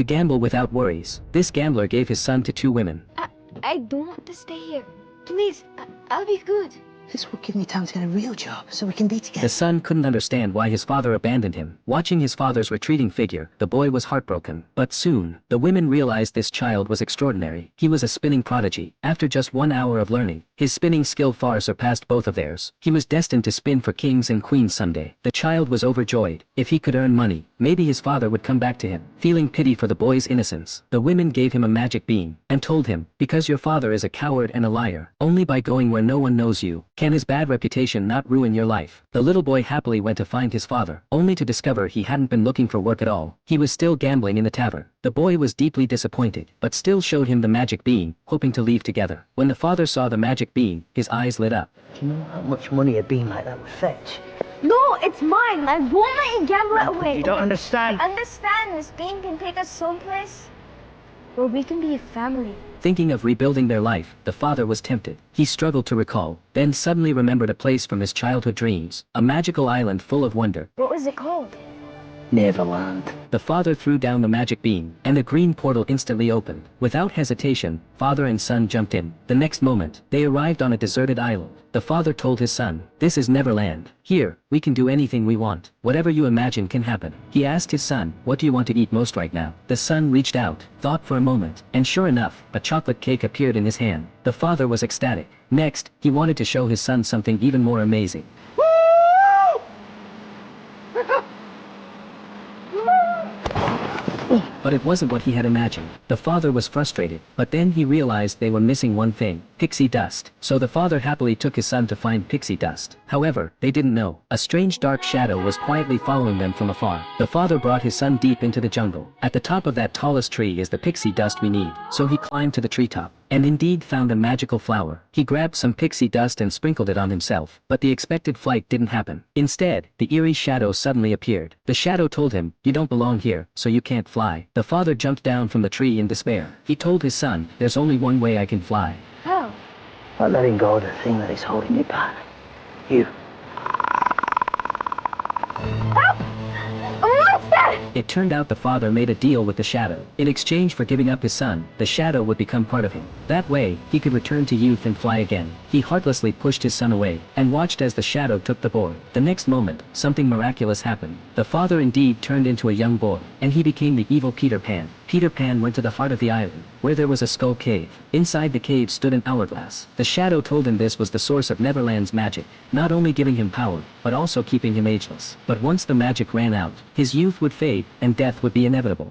to gamble without worries. This gambler gave his son to two women. I don't want to stay here. Please, I'll be good. This will give me time to get a real job so we can be together. The son couldn't understand why his father abandoned him. Watching his father's retreating figure, the boy was heartbroken. But soon, the women realized this child was extraordinary. He was a spinning prodigy. After just 1 hour of learning, his spinning skill far surpassed both of theirs. He was destined to spin for kings and queens someday. The child was overjoyed. If he could earn money, maybe his father would come back to him. Feeling pity for the boy's innocence, the women gave him a magic bean and told him, because your father is a coward and a liar, only by going where no one knows you can his bad reputation not ruin your life. The little boy happily went to find his father, only to discover he hadn't been looking for work at all. He was still gambling in the tavern. The boy was deeply disappointed, but still showed him the magic bean, hoping to leave together. When the father saw the magic bean, his eyes lit up. Do you know how much money a bean like that would fetch? No, it's mine. I won't let you gamble it away. You don't understand. Understand, this bean can take us someplace where we can be a family. Thinking of rebuilding their life, the father was tempted. He struggled to recall, then suddenly remembered a place from his childhood dreams, a magical island full of wonder. What was it called? Neverland. The father threw down the magic bean, and the green portal instantly opened. Without hesitation, father and son jumped in. The next moment, they arrived on a deserted island. The father told his son, "This is Neverland. Here, we can do anything we want. Whatever you imagine can happen." He asked his son, "What do you want to eat most right now?" The son reached out, thought for a moment, and sure enough, a chocolate cake appeared in his hand. The father was ecstatic. Next, he wanted to show his son something even more amazing. But it wasn't what he had imagined. The father was frustrated, but then he realized they were missing one thing: pixie dust. So the father happily took his son to find pixie dust. However, they didn't know, a strange dark shadow was quietly following them from afar. The father brought his son deep into the jungle. At the top of that tallest tree is the pixie dust we need. So he climbed to the treetop, and indeed found a magical flower. He grabbed some pixie dust and sprinkled it on himself, but the expected flight didn't happen. Instead, the eerie shadow suddenly appeared. The shadow told him, "You don't belong here, so you can't fly." The father jumped down from the tree in despair. He told his son, "There's only one way I can fly." How? By letting go of the thing that is holding me back. You. Help! A monster! It turned out the father made a deal with the shadow. In exchange for giving up his son, the shadow would become part of him. That way, he could return to youth and fly again. He heartlessly pushed his son away, and watched as the shadow took the boy. The next moment, something miraculous happened. The father indeed turned into a young boy, and he became the evil Peter Pan. Peter Pan went to the heart of the island, where there was a skull cave. Inside the cave stood an hourglass. The shadow told him this was the source of Neverland's magic, not only giving him power, but also keeping him ageless. But once the magic ran out, his youth would fade, and death would be inevitable.